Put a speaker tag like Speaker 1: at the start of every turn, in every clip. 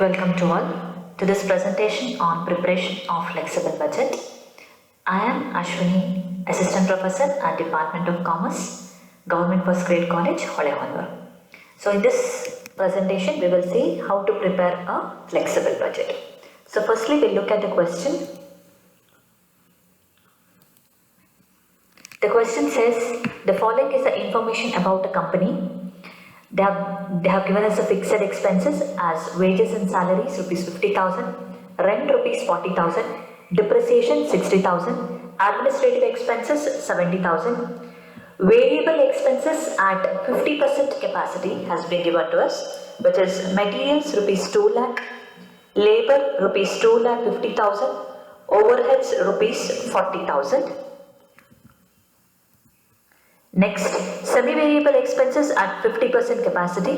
Speaker 1: Welcome to all to this presentation on preparation of flexible budget. I am Ashwini, Assistant Professor at Department of Commerce, Government First Grade College, Holehonur. So in this presentation, we will see how to prepare a flexible budget. So firstly, we'll look at the question. The question says, the following is the information about a company. They have given us the fixed expenses as wages and salaries rupees 50,000, rent rupees 40,000, depreciation 60,000, administrative expenses 70,000, variable expenses at 50% capacity has been given to us, which is materials rupees 2 lakh, labor rupees 2 lakh 50,000, overheads rupees 40,000. Next, semi-variable expenses at 50% capacity,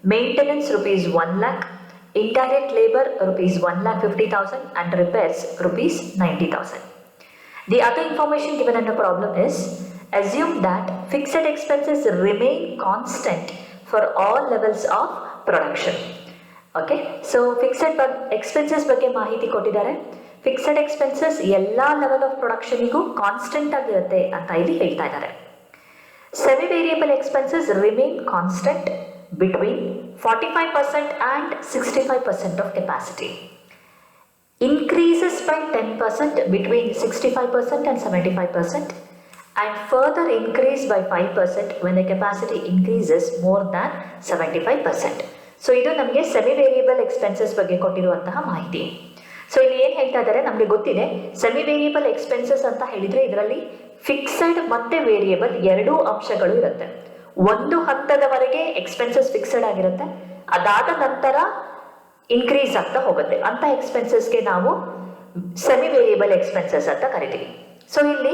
Speaker 1: maintenance rupees 1 lakh, indirect labor rupees 1 lakh 50,000 and repairs rupees 90,000. The other information given in the problem is, assume that fixed expenses remain constant for all levels of production. Okay, so fixed expenses ಬಗ್ಗೆ ಮಾಹಿತಿ ಕೊಟ್ಟಿದ್ದಾರೆ. Fixed expenses ಎಲ್ಲ level of ಪ್ರೊಡಕ್ಷನಿಗೂ constant ಆಗಿರುತ್ತೆ ಅಂತ ಇಲ್ಲಿ ಹೇಳ್ತಾ ಇದ್ದಾರೆ. Semi-variable expenses remain constant between 45% and 65% of capacity. Increases by 10% between 65% and 75% and further increase by 5% when the capacity increases more than 75%. So, ಇದು ನಮಗೆ semi-variable expenses ಬಗ್ಗೆ ಕೊಟ್ಟಿರುವಂತಹ ಮಾಹಿತಿ. ಸೊ ಇಲ್ಲಿ ಏನು ಹೇಳ್ತಾ ಇದ್ದಾರೆ, ನಮಗೆ ಗೊತ್ತಿದೆ ಸೆಮಿ ವೇರಿಯಬಲ್ ಎಕ್ಸ್ಪೆನ್ಸಸ್ ಅಂತ ಹೇಳಿದ್ರೆ ಇದರಲ್ಲಿ ಫಿಕ್ಸೆಡ್ ಮತ್ತೆ ವೇರಿಯಬಲ್ ಎರಡೂ ಅಂಶಗಳು ಇರುತ್ತೆ. ಒಂದು ಹಂತದವರೆಗೆ ಎಕ್ಸ್ಪೆನ್ಸಸ್ ಫಿಕ್ಸೆಡ್ ಆಗಿರುತ್ತೆ, ಅದಾದ ನಂತರ ಇನ್ಕ್ರೀಸ್ ಆಗ್ತಾ ಹೋಗುತ್ತೆ. ಅಂತ ಎಕ್ಸ್ಪೆನ್ಸಸ್ಗೆ ನಾವು ಸೆಮಿ ವೇರಿಯಬಲ್ ಎಕ್ಸ್ಪೆನ್ಸಸ್ ಅಂತ ಕರಿತೀವಿ. ಸೊ ಇಲ್ಲಿ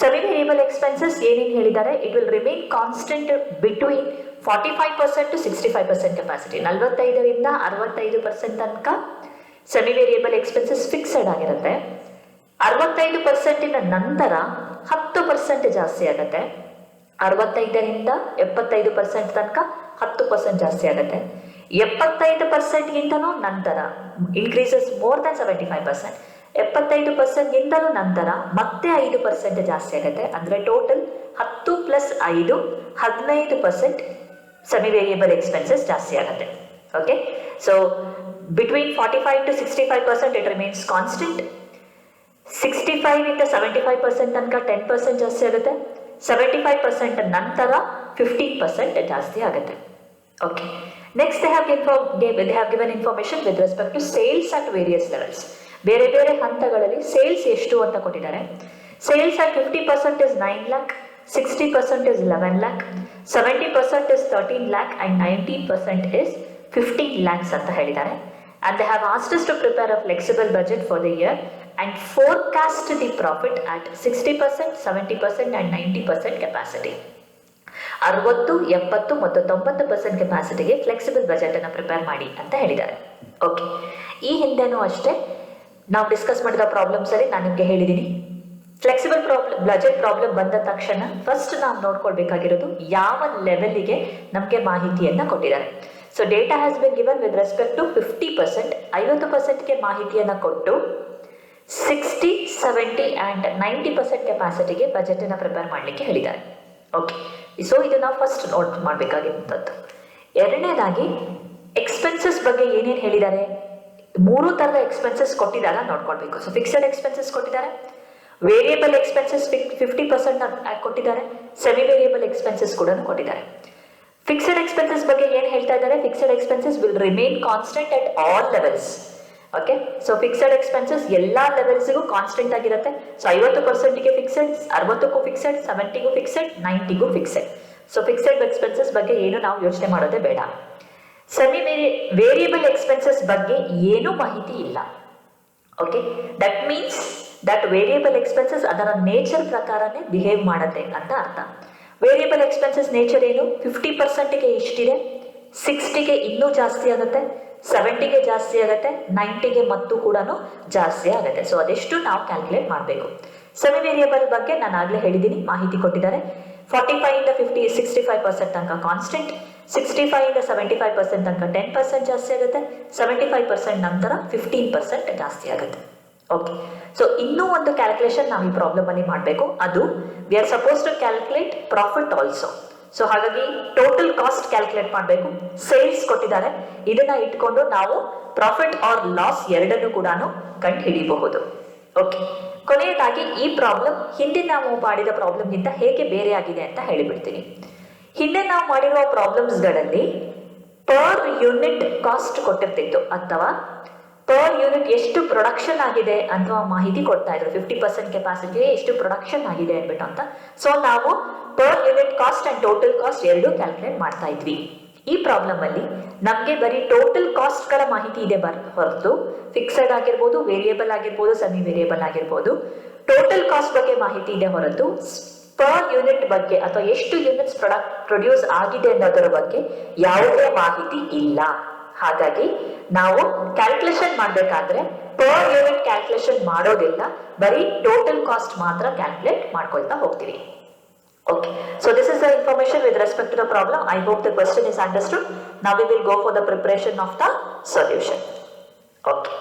Speaker 1: ಸೆಮಿ ವೇರಿಯಬಲ್ ಎಕ್ಸ್ಪೆನ್ಸಸ್ ಏನೇನು ಹೇಳಿದ್ದಾರೆ, it will remain constant between 45% to 65% capacity. 45ರಿಂದ 65% ತನಕ ಸೆಮಿ ವೇರಿಯಬಲ್ ಎಕ್ಸ್ಪೆನ್ಸಸ್ ಫಿಕ್ಸೆಡ್ ಆಗಿರುತ್ತೆ. 65% ನಂತರ 10% ಜಾಸ್ತಿ ಆಗುತ್ತೆ. 65ರಿಂದ 75% ತನಕ 10% ಜಾಸ್ತಿ ಆಗುತ್ತೆ. 75%ಗಿಂತಲೂ ನಂತರ ಇನ್ಕ್ರೀಸಸ್ ಮೋರ್ ದನ್ 75%. 75%ಗಿಂತಲೂ ನಂತರ ಮತ್ತೆ 5% ಜಾಸ್ತಿ ಆಗುತ್ತೆ. ಅಂದರೆ total 10 plus 5 15% semi variable expenses ಜಾಸ್ತಿ ಆಗುತ್ತೆ. Okay, so between 45 to 65% it remains constant. 65 ಇಂದ 75% ತನಕ 10% ಜಾಸ್ತಿ ಆಗುತ್ತೆ. 75% ನಂತರ 15% ಜಾಸ್ತಿ ಆಗುತ್ತೆ. Okay, next they have given information with respect to sales at various levels. ಬೇರೆ ಬೇರೆ ಹಂತಗಳಲ್ಲಿ ಸೇಲ್ಸ್ ಎಷ್ಟು ಅಂತ ಕೊಟ್ಟಿದ್ದಾರೆ. Sales at 50% is 9 lakh, 60% is 11 lakh, 70% is 13 lakh and 19% is 15 lakhs ಅಂತ ಹೇಳಿದ್ದಾರೆ. And they have asked us to prepare a flexible budget for the year and forecast the profit at 60%, 70% and 90% capacity. 60, 70 ಮತ್ತು 90% ಕೆಪಾಸಿಟಿಗೆ flexible budget ಅನ್ನು prepare ಮಾಡಿ ಅಂತ ಹೇಳಿದ್ದಾರೆ. Okay, ಈ ಹಿಂದೆನೂ ಅಷ್ಟೇ ನಾವು ಡಿಸ್ಕಸ್ ಮಾಡಿದ ಪ್ರಾಬ್ಲಮ್ಸ್ ಅಲ್ಲಿ ನಾನು ನಿಮಗೆ ಹೇಳಿದ್ದೀನಿ, ಫ್ಲೆಕ್ಸಿಬಲ್ ಬಜೆಟ್ ಪ್ರಾಬ್ಲಮ್ ಬಂದ ತಕ್ಷಣ ಫಸ್ಟ್ ನಾವು ನೋಡ್ಕೊಳ್ಬೇಕಾಗಿರೋದು ಯಾವ ಲೆವೆಲ್ಗೆ ನಮಗೆ ಮಾಹಿತಿಯನ್ನ ಕೊಟ್ಟಿದ್ದಾರೆ. So data has been given with respect to 50%, 50%ಗೆ ಮಾಹಿತಿಯನ್ನು ಕೊಟ್ಟು 60, 70 ಆ್ಯಂಡ್ 90% ಕೆಪಾಸಿಟಿಗೆ ಬಜೆಟನ್ನು ಪ್ರಿಪೇರ್ ಮಾಡಲಿಕ್ಕೆ ಹೇಳಿದ್ದಾರೆ. ಓಕೆ, ಸೊ ಇದು ನಾವು ಫಸ್ಟ್ ನೋಟ್ ಮಾಡಬೇಕಾಗಿರುವಂಥದ್ದು. ಎರಡನೇದಾಗಿ ಎಕ್ಸ್ಪೆನ್ಸಸ್ ಬಗ್ಗೆ ಏನೇನು ಹೇಳಿದ್ದಾರೆ, 3 ಥರದ ಎಕ್ಸ್ಪೆನ್ಸಸ್ ಕೊಟ್ಟಿದ್ದಾರೆ ನೋಡ್ಕೊಳ್ಬೇಕು. ಸೊ ಫಿಕ್ಸೆಡ್ ಎಕ್ಸ್ಪೆನ್ಸಸ್ ಕೊಟ್ಟಿದ್ದಾರೆ, ವೇರಿಯಬಲ್ ಎಕ್ಸ್ಪೆನ್ಸಸ್ 50% ಕೊಟ್ಟಿದ್ದಾರೆ, ಸೆಮಿ ವೇರಿಯಬಲ್ ಎಕ್ಸ್ಪೆನ್ಸಸ್ ಕೂಡ ಕೊಟ್ಟಿದ್ದಾರೆ. ಫಿಕ್ಸೆಡ್ ಎಕ್ಸ್ಪೆನ್ಸಸ್ ಬಗ್ಗೆ ಏನು ಹೇಳ್ತಾ ಇದ್ದಾರೆ, fixed expenses will remain constant at all levels. Okay, so fixed expenses ಎಲ್ಲ ಲೆವೆಲ್ಸ್ಗೂ ಕಾನ್ಸ್ಟೆಂಟ್ ಆಗಿರುತ್ತೆ. ಸೊ 50%ಗೆ ಫಿಕ್ಸೆಡ್, 60ಕ್ಕೂ ಫಿಕ್ಸೆಡ್, 70ಗೂ ಫಿಕ್ಸೆಡ್, 90ಗೂ ಫಿಕ್ಸೆಡ್. ಸೊ ಫಿಕ್ಸೆಡ್ ಎಕ್ಸ್ಪೆನ್ಸಸ್ ಬಗ್ಗೆ ಏನು ನಾವು ಯೋಚನೆ ಮಾಡೋದೇ ಬೇಡ. ಸೆಮಿ ವೇರಿಯಬಲ್ ಎಕ್ಸ್ಪೆನ್ಸಸ್ ಬಗ್ಗೆ ಏನೂ ಮಾಹಿತಿ ಇಲ್ಲ. Okay, that means that variable expenses ಅದರ ನೇಚರ್ ಪ್ರಕಾರನೇ ಬಿಹೇವ್ ಮಾಡುತ್ತೆ ಅಂತ ಅರ್ಥ. ವೇರಿಯಬಲ್ ಎಕ್ಸ್ಪೆನ್ಸಸ್ ನೇಚರ್ ಏನು, 50%ಗೆ ಇಷ್ಟಿದೆ, 60ಗೆ ಇನ್ನೂ ಜಾಸ್ತಿ ಆಗುತ್ತೆ, 70ಗೆ ಜಾಸ್ತಿ ಆಗುತ್ತೆ, 90ಗೆ ಮತ್ತು ಕೂಡ ಜಾಸ್ತಿ ಆಗುತ್ತೆ. ಸೊ ಅದೆಷ್ಟು ನಾವು ಕ್ಯಾಲ್ಕುಲೇಟ್ ಮಾಡಬೇಕು. ಸೆಮಿ ವೇರಿಯಬಲ್ ಬಗ್ಗೆ ನಾನು ಆಗಲೇ ಹೇಳಿದ್ದೀನಿ, ಮಾಹಿತಿ ಕೊಟ್ಟಿದ್ದಾರೆ. 45 ಇಂದ 65% ತನಕ ಕಾನ್ಸ್ಟೆಂಟ್, 65 ಇಂದ 75% ತನಕ 10% ಜಾಸ್ತಿ ಆಗುತ್ತೆ, 75% ನಂತರ 15% ಜಾಸ್ತಿ ಆಗುತ್ತೆ. ಓಕೆ, ಸೊ ಇನ್ನೂ ಒಂದು ಕ್ಯಾಲ್ಕುಲೇಷನ್ ನಾವು ಈ ಪ್ರಾಬ್ಲಮ್ ಅಲ್ಲಿ ಮಾಡಬೇಕು. ಅದು we are suppose to calculate profit also. So ಹಾಗಾಗಿ ಟೋಟಲ್ ಕಾಸ್ಟ್ ಕ್ಯಾಲ್ಕುಲೇಟ್ ಮಾಡಬೇಕು. ಸೇಲ್ಸ್ ಕೊಟ್ಟಿದ್ದಾರೆ, ಇದನ್ನ ಇಟ್ಕೊಂಡು ನಾವು ಪ್ರಾಫಿಟ್ ಆರ್ ಲಾಸ್ ಎರಡನ್ನು ಕೂಡ ಕಂಡು ಹಿಡಿಯಬಹುದು. ಓಕೆ, ಕೊನೆಯದಾಗಿ ಈ ಪ್ರಾಬ್ಲಮ್ ಹಿಂದೆ ನಾವು ಮಾಡಿದ ಪ್ರಾಬ್ಲಮ್ಗಿಂತ ಹೇಗೆ ಬೇರೆ ಆಗಿದೆ ಅಂತ ಹೇಳಿಬಿಡ್ತೀನಿ. ಹಿಂದೆ ನಾವು ಮಾಡಿರುವ ಪ್ರಾಬ್ಲಮ್ಸ್ಗಳಲ್ಲಿ ಪರ್ ಯೂನಿಟ್ ಕಾಸ್ಟ್ ಕೊಟ್ಟಿರ್ತಿತ್ತು, ಅಥವಾ ಪರ್ ಯೂನಿಟ್ ಎಷ್ಟು ಪ್ರೊಡಕ್ಷನ್ ಆಗಿದೆ ಅಂತ ಮಾಹಿತಿ ಕೊಡ್ತಾ ಇದ್ರು. 50% ಕೆಪಾಸಿಟಿಗೆ ಎಷ್ಟು ಪ್ರೊಡಕ್ಷನ್ ಆಗಿದೆ ಅಂದ್ಬಿಟ್ಟು ಅಂತ. ಸೊ ನಾವು per unit cost and total cost ಎರಡು ಕ್ಯಾಲ್ಕುಲೇಟ್ ಮಾಡ್ತಾ ಇದ್ವಿ. ಈ ಪ್ರಾಬ್ಲಮ್ ಅಲ್ಲಿ ನಮಗೆ ಬರೀ ಟೋಟಲ್ ಕಾಸ್ಟ್ ಗಳ ಮಾಹಿತಿ ಇದೆ ಹೊರತು ಫಿಕ್ಸೆಡ್ ಆಗಿರ್ಬೋದು, ವೇರಿಯೇಬಲ್ ಆಗಿರ್ಬೋದು, ಸೆಮಿ ವೇರಿಯೇಬಲ್ ಆಗಿರ್ಬೋದು, ಟೋಟಲ್ ಕಾಸ್ಟ್ ಬಗ್ಗೆ ಮಾಹಿತಿ ಇದೆ ಹೊರತು ಪರ್ ಯೂನಿಟ್ ಬಗ್ಗೆ ಅಥವಾ ಎಷ್ಟು ಯೂನಿಟ್ಸ್ ಪ್ರೊಡ್ಯೂಸ್ ಆಗಿದೆ ಅನ್ನೋದರ ಬಗ್ಗೆ ಯಾವುದೇ ಮಾಹಿತಿ ಇಲ್ಲ. ಹಾಗಾಗಿ ನಾವು ಕ್ಯಾಲ್ಕುಲೇಷನ್ ಮಾಡಬೇಕಾದ್ರೆ ಪರ್ ಯೂನಿಟ್ ಕ್ಯಾಲ್ಕುಲೇಷನ್ ಮಾಡೋದಿಲ್ಲ, ಬರೀ ಟೋಟಲ್ ಕಾಸ್ಟ್ ಮಾತ್ರ ಕ್ಯಾಲ್ಕುಲೇಟ್ ಮಾಡ್ಕೊಳ್ತಾ ಹೋಗ್ತೀವಿ. Okay, so this is the information with respect to the problem. I hope the question is understood. Now we will go for the preparation of the solution. Okay.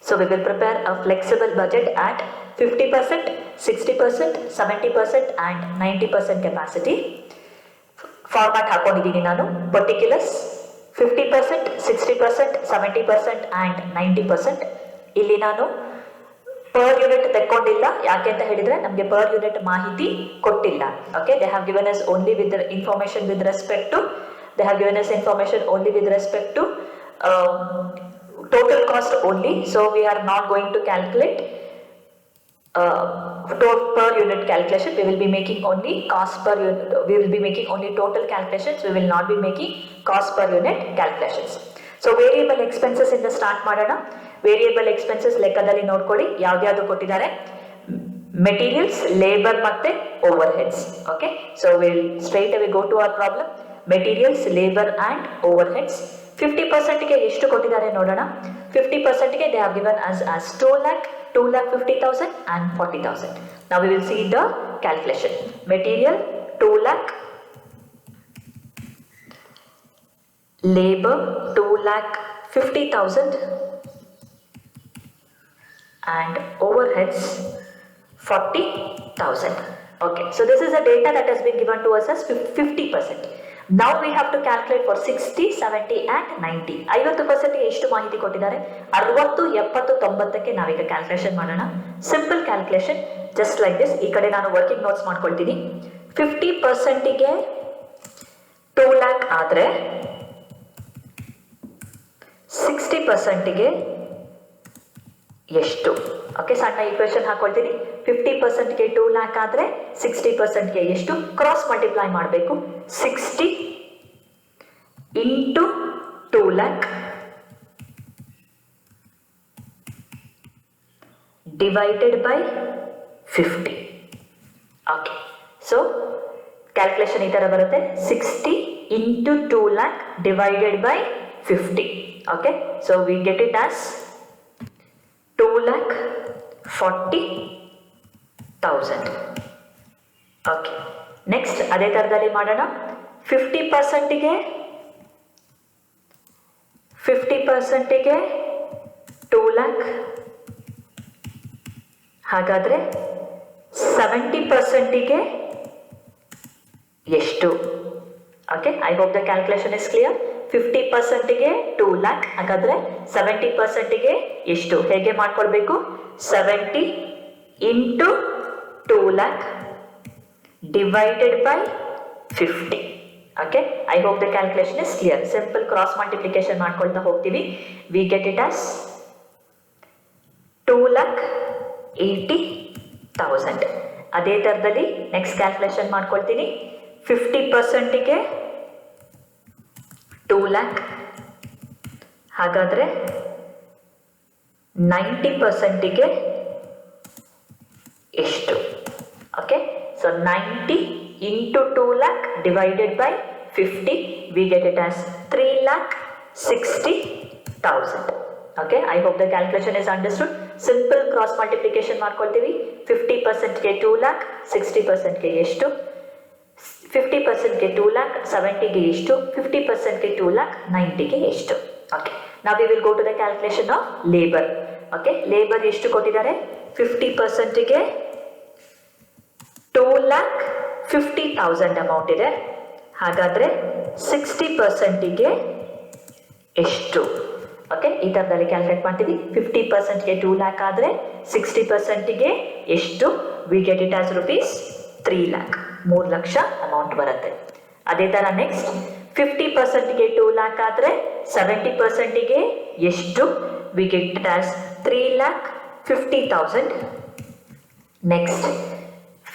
Speaker 1: So we will prepare a flexible budget at 50%, 60%, 70% and 90% capacity. Format ಹಾಕೊಂಡಿದ್ದೀನಿ ನಾನು. Particulars 50%, 60%, 70% and 90%. ಇಲ್ಲಿ ನಾನು per unit ತೆಕ್ಕೊಂಡಿಲ್ಲ. ಯಾಕೆ ಅಂತ ಹೇಳಿದ್ರೆ ನಮಗೆ per unit ಮಾಹಿತಿ ಕೊಟ್ಟಿಲ್ಲ. Okay, they have given us only with information with respect to total cost only. So we are not going to calculate per unit calculation. We will be making only cost per unit. We will be making only total calculations. We will not be making cost per unit calculations. So variable expenses ಇಂದ start ಮಾಡೋಣ. Variable expenses ಲೆಕ್ಕದಲ್ಲಿ ನೋಡ್ಕೊಳ್ಳಿ ಯಾವ್ದು ಕೊಟ್ಟಿದ್ದಾರೆ. Materials, labour ಮತ್ತೆ overheads. Okay, so will straight away go to our problem. Materials, labour and overheads. 50%ಗೆ ಎಷ್ಟು ಕೊಟ್ಟಿದ್ದಾರೆ ನೋಡೋಣ. 50%ಗೆ they have given as 2 lakh, 2,50,000 and 40,000. Now we will see the calculation. Material 2 lakh, labor 2,50,000 and overheads 40,000. Okay, so this is the data that has been given to us as 50%. Now we have to calculate for 60, 70 and 90. 50% ಎಷ್ಟು ಮಾಹಿತಿ ಕೊಟ್ಟಿದ್ದಾರೆ. 60, 70, 90ಕ್ಕೆ ನಾವೀಗ calculation ಮಾಡೋಣ. Simple calculation just like this. ಈ ಕಡೆ ನಾನು working notes ಮಾಡ್ಕೊಳ್ತೀನಿ. 50%ಗೆ 2 lakh ಆದ್ರೆ 60%ಗೆ ಎಷ್ಟು? ಓಕೆ, ಸಣ್ಣ ಈಕ್ವೇಶನ್ ಹಾಕೊಳ್ತೀನಿ. 50%ಗೆ 2 lakh ಆದ್ರೆ 60%ಗೆ ಎಷ್ಟು? ಕ್ರಾಸ್ ಮಲ್ಟಿಪ್ಲೈ ಮಾಡಬೇಕು. 60 into 2 lakh divided by 50. Okay, so calculation ಈ ತರ ಬರುತ್ತೆ. 60 into 2 lakh divided by 50. Okay, so we get it as 2,40,000. Okay, next ಅದೇ ತರದಲ್ಲಿ ಮಾಡೋಣ. 50%ಗೆ 2 lakh, ಹಾಗಾದ್ರೆ 70%ಗೆ ಎಷ್ಟು? Okay, I hope the calculation is clear. 50%ಗೆ 2 lakh, ಹಾಗಾದ್ರೆ 70%ಗೆ ಎಷ್ಟು? ಹೇಗೆ ಮಾಡ್ಕೊಳ್ಬೇಕು? 70 into 2 lakh divided by 50. Okay, I hope the calculation is clear. Simple cross multiplication ಮಾಡ್ಕೊಳ್ತಾ ಹೋಗ್ತೀವಿ. We get it as 2,80,000. ಅದೇ ತರದಲ್ಲಿ ನೆಕ್ಸ್ಟ್ ಕ್ಯಾಲ್ಕುಲೇಷನ್ ಮಾಡ್ಕೊಳ್ತೀನಿ. 50%ಗೆ 2 lakh, ಹಾಗಾದ್ರೆ 90%ಗೆ ಎಷ್ಟು? Okay, so 90 into 2 lakh divided by 50, we get it as 3,60,000. Okay, I hope the calculation is understood. Simple cross multiplication ಮಾಡ್ಕೊಳ್ತೀವಿ. 50%ಗೆ 2 lakh, 60%ಗೆ ಎಷ್ಟು, 50%ಗೆ 2 lakh, 70ಗೆ ಎಷ್ಟು, 50%ಗೆ 2 lakh, 90ಗೆ ಎಷ್ಟು. ಓಕೆ, ನಾವು we will go to the calculation of labour. Okay, labour ಎಷ್ಟು ಕೊಟ್ಟಿದ್ದಾರೆ, 50%ಗೆ 2,50,000 amount ಇದೆ. ಹಾಗಾದ್ರೆ 60%ಗೆ ಎಷ್ಟು. ಓಕೆ, ಈ ಥರದಲ್ಲಿ ಕ್ಯಾಲ್ಕುಲೇಟ್ ಮಾಡ್ತೀವಿ. 50%ಗೆ 2 lakh ಆದರೆ 60%ಗೆ ಎಷ್ಟು, we get it as rupees 3 lakh, 3 lakh amount ಬರುತ್ತೆ. ಅದೇ ಥರ ನೆಕ್ಸ್ಟ್ 50%ಗೆ 2 lakh ಆದರೆ 70%ಗೆ ಎಷ್ಟು, we get it as 3,50,000. Next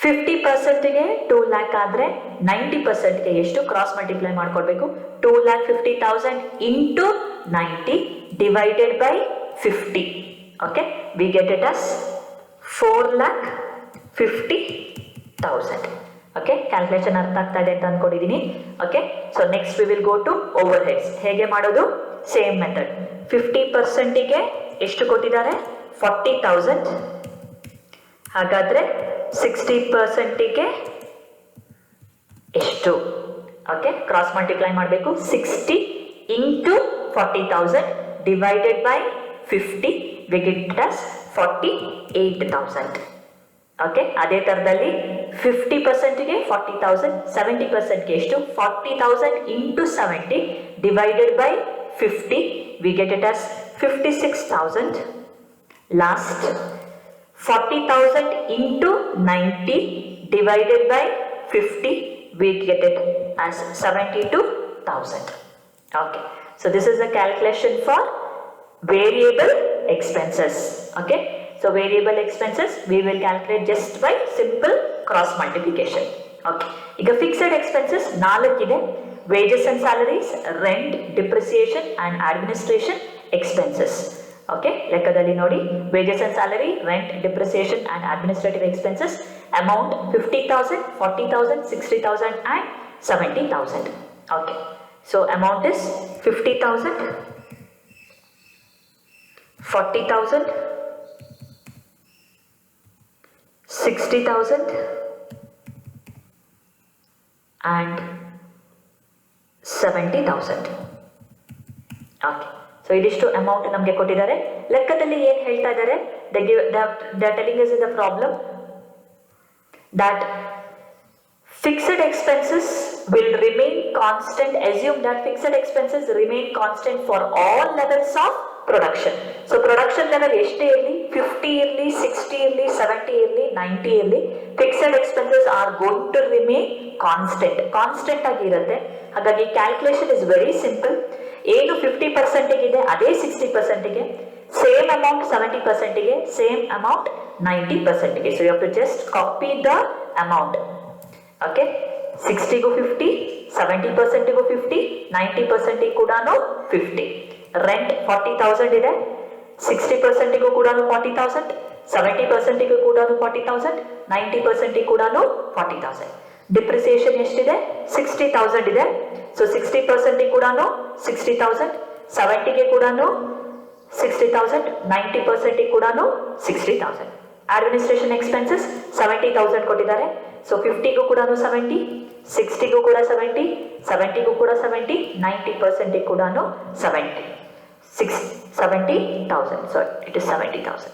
Speaker 1: 50%ಗೆ 2 lakh ಆದರೆ 90%ಗೆ ಎಷ್ಟು, ಕ್ರಾಸ್ ಮಲ್ಟಿಪ್ಲೈ ಮಾಡ್ಕೊಳ್ಬೇಕು. 2,50,000 into 90 divided by 50. Okay, we get it as 4,50,000. Okay, calculation ಅರ್ಥ ಆಗ್ತಾ ಇದೆ ಅಂತ ಅನ್ಕೊಂಡಿದ್ದೀನಿ. Okay, so next we will go to overheads. ಹೇಗೆ ಮಾಡೋದು, ಸೇಮ್ ಮೆಥಡ್. 50%ಗೆ ಎಷ್ಟು ಕೊಟ್ಟಿದ್ದಾರೆ, 40,000. ಹಾಗಾದ್ರೆ 60%ಗೆ ಎಷ್ಟು. ಓಕೆ, ಕ್ರಾಸ್ ಮಲ್ಟಿಪ್ಲೈ ಮಾಡಬೇಕು. 60 into 40,000 divided by 50 we get us 48,000. Okay, ಅದೇ ಥರದಲ್ಲಿ 50%ಗೆ 40,000, 70%ಗೆ ಎಷ್ಟು, 40,000 into 70 divided by 50 V get it as 56,000. Last 40,000 into 90 divided by 50, we get it as 72,000. Okay, so this is the calculation for variable expenses. Okay, so variable expenses we will calculate just by simple cross multiplication. Okay, ಈಗ fixed expenses 4 ಇದೆ. wages and salaries, rent, depreciation and administration expenses. Okay, ಲೆಕ್ಕದಲ್ಲಿ ನೋಡಿ, wages and salary, rent, depreciation and administrative expenses amount 50,000, 40,000, 60,000 and 70,000. Okay, so amount is 50,000, 40,000, 60,000 and 70,000. Okay, so ಇದಿಷ್ಟು amount ನಮಗೆ ಕೊಟ್ಟಿದ್ದಾರೆ. ಲೆಕ್ಕದಲ್ಲಿ ಏನು ಹೇಳ್ತಾ ಇದ್ದಾರೆ, they are telling us in the problem that fixed expenses will remain constant. Assume that fixed expenses remain constant for all levels of production. So production level ಎಷ್ಟೇ ಇರಲಿ, 50 ಇರಲಿ, 60 ಇರಲಿ, 70 ಇರಲಿ, 90 ಇರಲಿ, fixed expenses are going to remain constant ಆಗಿ ಇರುತ್ತೆ. ಹಾಗಾಗಿ calculation is very simple. ಏನು 50% ಇದೆ ಅದೇ 60%ಗೆ, ಸೇಮ್ ಅಮೌಂಟ್ 70%ಗೆ, ಸೇಮ್ ಅಮೌಂಟ್ 90%ಗೆ. So you have to just copy the amount. Okay, 60ಗೂ 50, 70%ಗೂ 50, 90% ಕೂಡ 50. ರೆಂಟ್ 40,000 ಇದೆ, 60%ಗೂ ಕೂಡ 40,000, 70%ಗೂ ಕೂಡ 40,000, 90% ಕೂಡ 40,000. ಡಿಪ್ರಿಸಿಯೇಷನ್ ಎಷ್ಟಿದೆ, 60,000 ಇದೆ. ಸೊ 60% ಕೂಡ 60,000, 70ಗೆ ಕೂಡ 60,000, 90% ಕೂಡ 60,000. ಅಡ್ಮಿನಿಸ್ಟ್ರೇಷನ್ ಎಕ್ಸ್ಪೆನ್ಸಸ್ 70,000 ಕೊಟ್ಟಿದ್ದಾರೆ. ಸೊ 50ಗೂ ಕೂಡ 70, 60ಗೂ ಕೂಡ 70, 70ಗೂ ಕೂಡ 70, 90% ಕೂಡ 70. 70,000. Sorry, it is 70,000.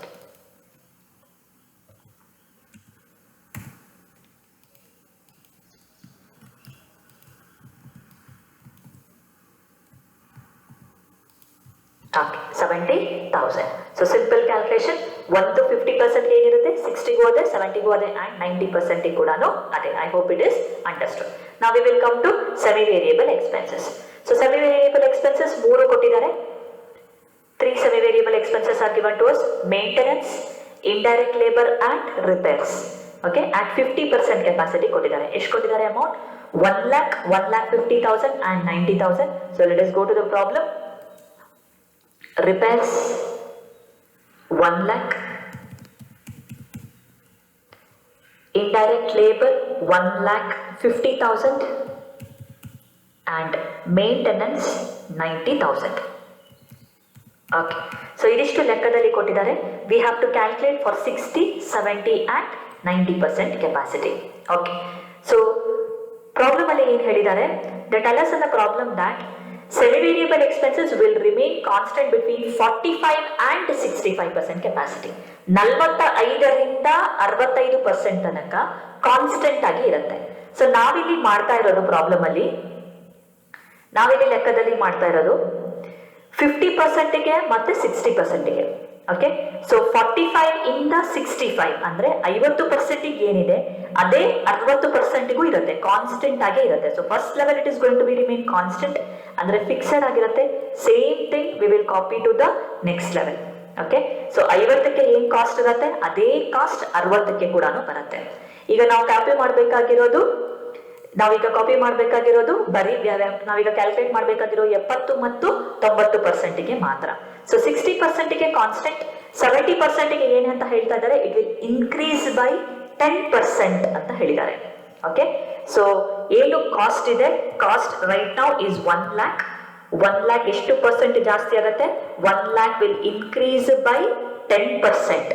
Speaker 1: Okay, 70,000. So simple calculation. 1 to 50% ಏನಿರುತ್ತೆ, 60ಗೂ ಅದೇ, 70ಗೂ ಅದೇ and 90% ಕೂಡ ಅದೇ. I hope it is understood. Now we will come to semi variable expenses. So semi variable expenses 3 ಕೊಟ್ಟಿದ್ದಾರೆ. 3 semi variable expenses are given to us: maintenance, indirect labor and repairs. Okay, at 50% capacity ಕೊಟ್ಟಿದ್ದಾರೆ. ಎಷ್ಟು ಕೊಟ್ಟಿದ್ದಾರೆ amount? 1 lakh, 1,50,000 and 90,000. So let us go to the problem. Repairs 1 lakh, indirect labor 1,50,000 and maintenance 90,000. Okay, so ಇದಿಷ್ಟು ಲೆಕ್ಕದಲ್ಲಿ ಕೊಟ್ಟಿದ್ದಾರೆ. We have to calculate for 60, 70 and 90% capacity. Okay, so problem ಅಲ್ಲಿ ಏನು ಹೇಳಿದ್ದಾರೆ, they tell us in the problem that semi variable expenses will remain constant between 45 and 65% capacity. 45ರಿಂದ 65% ತನಕ constant ಆಗಿ ಇರುತ್ತೆ. So ನಾವಿಲ್ಲಿ ಮಾಡ್ತಾ ಇರೋದು ಪ್ರಾಬ್ಲಮ್ ಅಲ್ಲಿ, ನಾವಿಲ್ಲಿ ಲೆಕ್ಕದಲ್ಲಿ ಮಾಡ್ತಾ ಇರೋದು 50%ಗೆ ಮತ್ತೆ 60%ಗೆ. ಓಕೆ, ಸೊ 45 ಇಂದ 65 ಅಂದ್ರೆ 50% ಏನಿದೆ ಅದೇ 60%ಗೂ ಇರುತ್ತೆ, ಕಾನ್ಸ್ಟೆಂಟ್ ಆಗೇ ಇರುತ್ತೆ. So first level it is going to be remain constant ಅಂದ್ರೆ ಫಿಕ್ಸೆಡ್ ಆಗಿರುತ್ತೆ. Same thing we will copy to the next level. Okay, so 50ಕ್ಕೆ ಏನ್ ಕಾಸ್ಟ್ ಇರುತ್ತೆ ಅದೇ ಕಾಸ್ಟ್ 60ಕ್ಕೆ ಕೂಡ ಬರುತ್ತೆ. ಈಗ ನಾವು ಕಾಪಿ ಮಾಡಬೇಕಾಗಿರೋದು ಬರೀ ನಾವೀಗ ಕ್ಯಾಲ್ಕುಲೇಟ್ ಮಾಡಬೇಕಾಗಿರೋ 70 ಮತ್ತು 90%ಗೆ ಮಾತ್ರ. ಸೊ 60%ಗೆ ಕಾನ್ಸ್ಟೆಂಟ್, 70%ಗೆ ಏನು ಅಂತ ಹೇಳ್ತಾ ಇದ್ದಾರೆ, ಇಟ್ ವಿಲ್ ಇನ್ಕ್ರೀಸ್ ಬೈ 10% ಅಂತ ಹೇಳಿದ್ದಾರೆ. ಓಕೆ, ಸೊ ಏನು ಕಾಸ್ಟ್ ಇದೆ, cost right now is 1 lakh. 1 lakh ಎಷ್ಟು ಪರ್ಸೆಂಟ್ ಜಾಸ್ತಿ ಆಗುತ್ತೆ, 1 lakh will increase by 10%.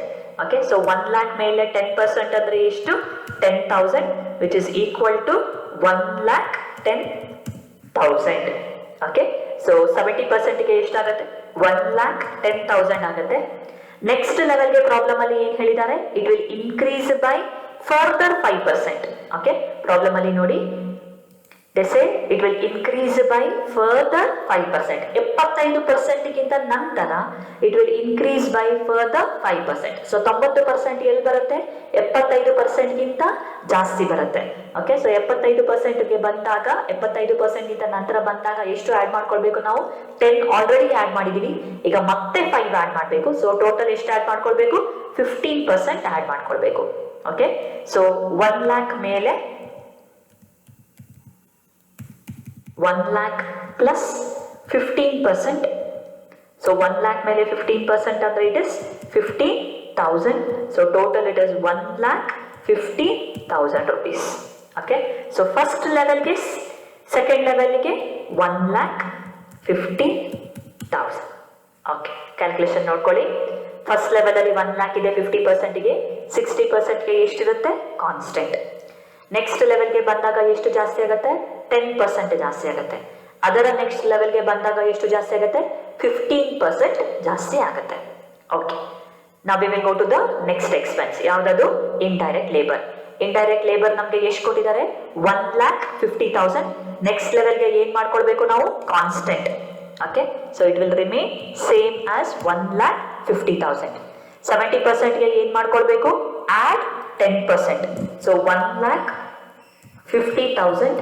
Speaker 1: Okay, so 1 lakh ಮೇಲೆ 10% ಅಂದ್ರೆ ಎಷ್ಟು, 10,000, which is equal to 1,10,000. Okay, so 70%ಗೆ ಎಷ್ಟಾಗುತ್ತೆ, 1,10,000 ಆಗುತ್ತೆ. ನೆಕ್ಸ್ಟ್ ಲೆವೆಲ್ಗೆ ಪ್ರಾಬ್ಲಮ್ ಅಲ್ಲಿ ಏನ್ ಹೇಳಿದ್ದಾರೆ, it will increase by further 5%. Okay, problem ಅಲ್ಲಿ ನೋಡಿ, they say it will increase by further 5%. 75%ಗಿಂತ ನಂತರ it will increase by further 5%. So 90% ಎಲ್ಲಿ ಬರುತ್ತೆ, 75%ಗಿಂತ ಜಾಸ್ತಿ ಬರುತ್ತೆ. ಓಕೆ, ಸೊ 75%ಗೆ ಬಂದಾಗ, 75%ಗಿಂತ ನಂತರ ಬಂದಾಗ ಎಷ್ಟು ಆಡ್ ಮಾಡ್ಕೊಳ್ಬೇಕು ನಾವು, 10 ಆಲ್ರೆಡಿ ಆಡ್ ಮಾಡಿದೀವಿ, ಈಗ ಮತ್ತೆ 5 ಆಡ್ ಮಾಡಬೇಕು. ಸೊ ಟೋಟಲ್ ಎಷ್ಟು ಆಡ್ ಮಾಡ್ಕೊಳ್ಬೇಕು, 15% ಆಡ್ ಮಾಡ್ಕೊಳ್ಬೇಕು. ಓಕೆ, ಸೊ 1 lakh ಮೇಲೆ 1 lakh plus 15%. So 1 lakh ಮೇಲೆ 15% ಅಂದ್ರೆ it is 50,000. So total it is 1,50,000 rupees. Okay, so first level ಗೆ second level ಗೆ 1,50,000. Okay, calculation ನೋಡ್ಕೊಳ್ಳಿ. ಫಸ್ಟ್ ಲೆವೆಲ್ ಅಲ್ಲಿ 1 lakh ಇದೆ 50% ಗೆ, 60%ಗೆ ಎಷ್ಟಿರುತ್ತೆ, ಕಾನ್ಸ್ಟೆಂಟ್. ನೆಕ್ಸ್ಟ್ ಲೆವೆಲ್ಗೆ ಬಂದಾಗ ಎಷ್ಟು ಜಾಸ್ತಿ ಆಗುತ್ತೆ, 10% ಜಾಸ್ತಿ ಆಗುತ್ತೆ. ಅದರ ನೆಕ್ಸ್ಟ್ ಲೆವೆಲ್ಗೆ ಬಂದಾಗ ಎಷ್ಟು ಜಾಸ್ತಿ ಆಗುತ್ತೆ, 15% ಜಾಸ್ತಿ ಆಗುತ್ತೆ. ಓಕೆ, ನಾವು we will go to the next expense. ಯಾವ್ದದು, ಇಂಡೈರೆಕ್ಟ್ ಲೇಬರ್. ಇಂಡೈರೆಕ್ಟ್ ಲೇಬರ್ ನಮಗೆ ಎಷ್ಟು ಕೊಟ್ಟಿದ್ದಾರೆ, 1,50,000. ನೆಕ್ಸ್ಟ್ ಲೆವೆಲ್ಗೆ ಏನ್ ಮಾಡ್ಕೊಳ್ಬೇಕು ನಾವು, constant. Okay, so it will remain same as 1,50,000. 70%ಗೆ ಏನ್ ಮಾಡ್ಕೊಳ್ಬೇಕು, ಆಡ್ 10%. So 1,50,000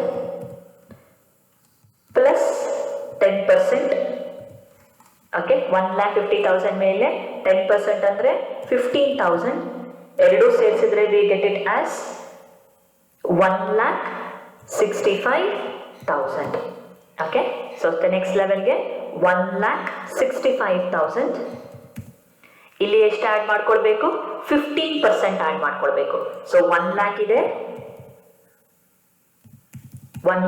Speaker 1: plus 10%. ಓಕೆ, 1,50,000 ಮೇಲೆ 10% ಅಂದ್ರೆ 15,000. ಎರಡು ಸೇರಿಸಿದ್ರೆ we get it as 1,65,000. Okay, so next ಲೆವೆಲ್ಗೆ 1,65,000. ಇಲ್ಲಿ ಎಷ್ಟು ಆಡ್ ಮಾಡ್ಕೊಳ್ಬೇಕು, 15% ಆಡ್ ಮಾಡ್ಕೊಳ್ಬೇಕು. ಸೊ 1 lakh ಇದೆ, 1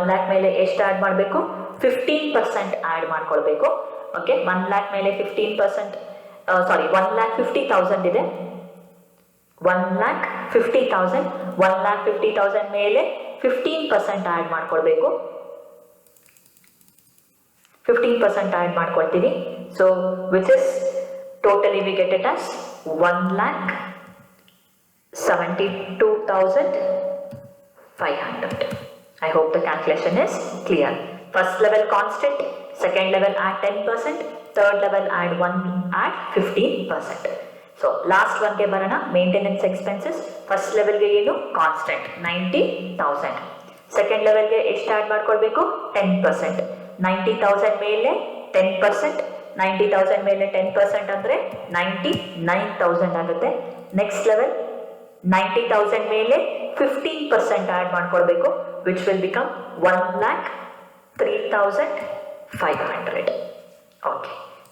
Speaker 1: lakh ಮೇಲೆ ಎಷ್ಟು ಆಡ್ ಮಾಡಬೇಕು, 15% ಆಡ್ ಮಾಡ್ಕೊಳ್ಬೇಕು. ಓಕೆ, 1 lakh ಮೇಲೆ 15%, ಸಾರಿ 1,50,000 ಇದೆ, 1,50,000. 1,50,000 ಮೇಲೆ 15% ಆಡ್ ಮಾಡ್ಕೊಳ್ಬೇಕು. 15% ಆಡ್ ಮಾಡ್ಕೊಳ್ತೀವಿ. So which is totally we get it as 1,72,500. I hope the calculation is clear. First level constant, second level add 10%, third level add 15%. So last one ke barana, maintenance expenses. First level ge ಏನು, constant 90,000. second level ge ಎಷ್ಟು add ಮಾಡ್ಕೊಳ್ಬೇಕು, 10%. 90,000 ಮೇಲೆ 10%, 90,000 ಮೇಲೆ 10% ಅಂದ್ರೆ 99,000 ಆಗುತ್ತೆ. Next level 90,000 ಮೇಲೆ 15% add ಮಾಡ್ಕೊಳ್ಬೇಕು, which will become 1,03,500. Okay,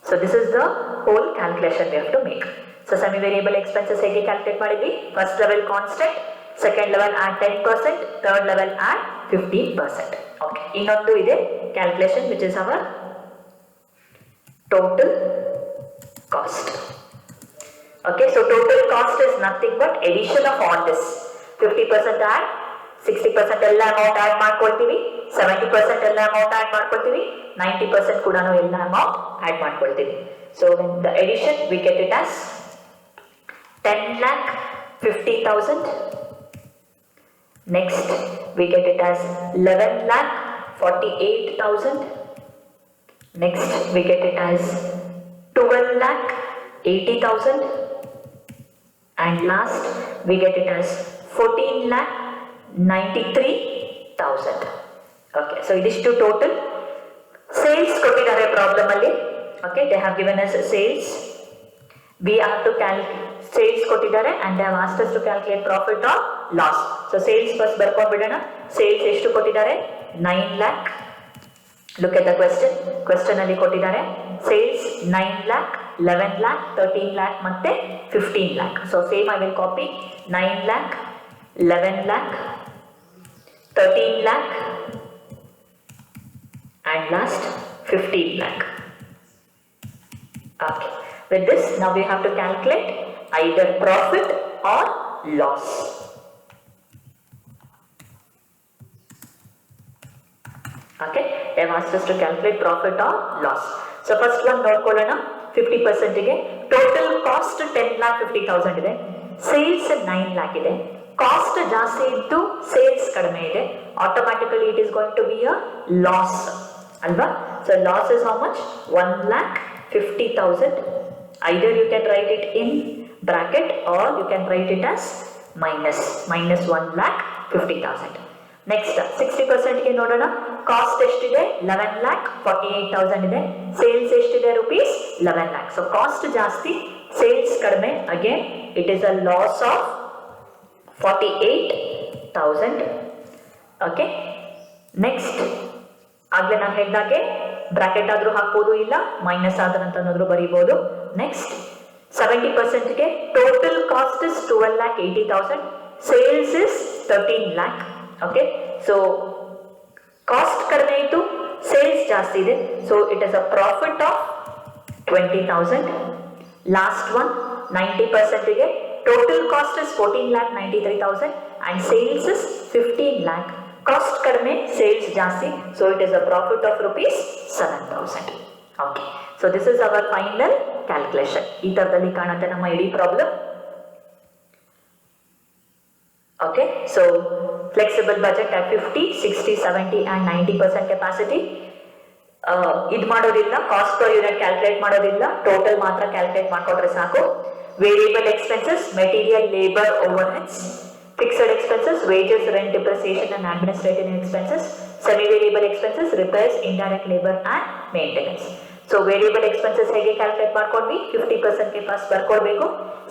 Speaker 1: so this is the whole calculation we have to make. So semi variable expenses ಹೇಗೆ ಕ್ಯಾಲ್ಕುಲೇಟ್ ಮಾಡಿದ್ವಿ, first level constant, second level add 10%, third level add 15%. Okay, ಇನ್ನೊಂದು ಇದೆ calculation which is our total cost. Okay, so total cost is nothing but addition of all this. 50% add, 60% ಎಲ್ಲ amount add ಮಾಡ್ಕೊಳ್ತೀವಿ, 70% ಎಲ್ಲ amount add ಮಾಡ್ಕೊಳ್ತೀವಿ, 90% ಕೂಡ ಎಲ್ಲ amount add ಮಾಡ್ಕೊಳ್ತೀವಿ. So when the addition we get it as 10,50,000. Next we get it as 11,48,000. Next we get it as 12,80,000. And last we get it as 14,93,000. Okay, so it is to total sales ಕೊಟ್ಟಿದ್ದಾರೆ problem ಅಲ್ಲಿ. Okay, they have given us sales. We have to calculate sales ಕೊಟ್ಟಿದ್ದಾರೆ and they have asked us to calculate profit or loss. So sales first ಬರ್ಕೊಂಡ್ಬಿಡೋಣ. Sales ಎಷ್ಟು ಕೊಟ್ಟಿದ್ದಾರೆ? 9 lakh. Look at the question. Question ಅಲ್ಲಿ ಕೊಟ್ಟಿದ್ದಾರೆ sales 9 lakh, 11 lakh, 13 lakh ಮತ್ತೆ 15 lakh. So same I will copy 9 lakh, 11 lakh, 13 lakh and last 15 lakh. Okay. With this now we have to calculate either profit or loss. Okay, they have asked us to calculate profit or loss. So first one ನೋಡ್ಕೊಳ್ಳೋಣ. 50% ಗೆ total cost 10,50,000 ಇದೆ, sales 9 lakh ಇದೆ, cost ಜಾಸ್ತಿ ಇದ್ದು sales ಕಡಿಮೆ ಇದೆ, automatically it is going to be a loss ಅಲ್ವಾ. So loss is how much? 1,50,000. either you can write it in bracket or you can write it as minus 1,50,000. Next 60% ಗೆ ನೋಡೋಣ. Cost ಎಷ್ಟಿದೆ? 11,48,000 ಇದೆ, sales ಎಷ್ಟಿದೆ? rupees 11 lakh. So cost ಜಾಸ್ತಿ, sales ಕಡಿಮೆ, again it is a loss of 48,000. Okay, next ಆಗ್ಲೇ ನಾನು ಹೇಳಿದಾಗೆ ಬ್ರಾಕೆಟ್ ಆದ್ರೂ ಹಾಕ್ಬೋದು, ಇಲ್ಲ ಮೈನಸ್ ಆದ್ರ ಅಂತನಾದ್ರೂ ಬರೀಬಹುದು. ನೆಕ್ಸ್ಟ್ 70% ಗೆ total cost is 12,80,000, sales is 13 lakh. Okay, so cost ಕಡಿಮೆ ಇತ್ತು, ಸೇಲ್ಸ್ ಜಾಸ್ತಿ ಇದೆ, so it is a profit of 20,000. Last one 90% ಗೆ total cost is 14,93,000 and sales is 15 lakh. Cost ಕಡಿಮೆ, ಸೇಲ್ಸ್ ಜಾಸ್ತಿ, so it is a profit of rupees 7,000. Okay, so this is our final calculation. ಈ ತರದಲ್ಲಿ ಕಾಣುತ್ತೆ ನಮ್ಮ ಇಡೀ problem. Okay, so flexible budget at 50, 60, 70 and 90% capacity. ಇದು ಮಾಡೋದಿಲ್ಲ, cost per unit calculate ಮಾಡೋದಿಲ್ಲ, ಟೋಟಲ್ ಮಾತ್ರ ಕ್ಯಾಲ್ಕುಲೇಟ್ ಮಾಡ್ಕೊಂಡ್ರೆ ಸಾಕು. Variable expenses, material, labour, over heads. Fixed expenses, wages, rent, depreciation and administrative expenses. Semi variable expenses, repairs, indirect labour and maintenance. So variable expenses ಹೇಗೆ calculate ಮಾಡ್ಕೊಂಡ್ವಿ? 50% ಗೆ first ಬರ್ಕೊಡ್ಬೇಕು,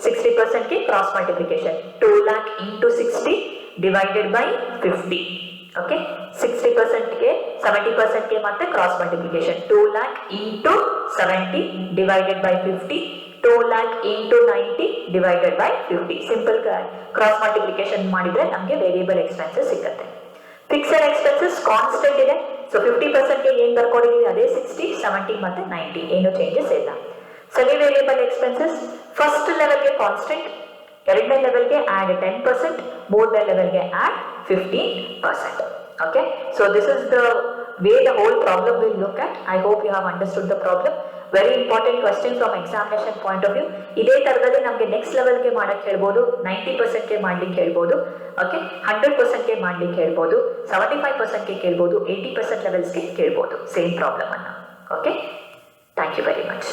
Speaker 1: 60% ಗೆ cross multiplication 2 lakh into 60 divided by 50. Okay, 60% ಗೆ 70% ಗೆ ಮತ್ತೆ cross multiplication 2 lakh into 70 divided by 50, 2 lakh into 90 divided by 50. Simple cross multiplication ಮಾಡಿದ್ರೆ ನಮಗೆ variable expenses ಸಿಗುತ್ತೆ. ಫಿಕ್ಸ್ಡ್ ಎಕ್ಸ್ಪೆನ್ಸಸ್ ಕಾನ್ಸ್ಟೆಂಟ್ ಇದೆ, ಸೊ 50% ಗೆ ಏನ್ ಬರ್ಕೊಂಡಿದೀವಿ ಅದೇ 60, 70 ಮತ್ತೆ 90, ಏನು ಚೇಂಜಸ್ ಇಲ್ಲ. ಸೆಮಿ ವೇರಿಯಬಲ್ ಎಕ್ಸ್ಪೆನ್ಸಸ್ ಫಸ್ಟ್ ಲೆವೆಲ್ಗೆ ಕಾನ್ಸ್ಟೆಂಟ್, ಎರಡನೇ ಲೆವೆಲ್ಗೆ ಆಡ್ 10%, ಮೂರನೇ ಲೆವೆಲ್ಗೆ add 15%. Okay, so this is the way the whole problem will look at. I hope you have understood the problem. Very important question from examination point of view. ಇದೇ ತರದಲ್ಲಿ ನಮಗೆ next ಲೆವೆಲ್ಗೆ ಮಾಡಕ್ಕೆ ಹೇಳ್ಬೋದು, 90% ಗೆ ಮಾಡ್ಲಿಕ್ಕೆ ಹೇಳ್ಬೋದು, ಓಕೆ, 100% ಗೆ ಮಾಡ್ಲಿಕ್ಕೆ ಹೇಳ್ಬೋದು, 75% ಗೆ ಕೇಳ್ಬೋದು, 80% ಲೆವೆಲ್ಸ್ಗೆ ಕೇಳ್ಬೋದು ಸೇಮ್ ಪ್ರಾಬ್ಲಮ್ ಅನ್ನ. Okay, thank you very much.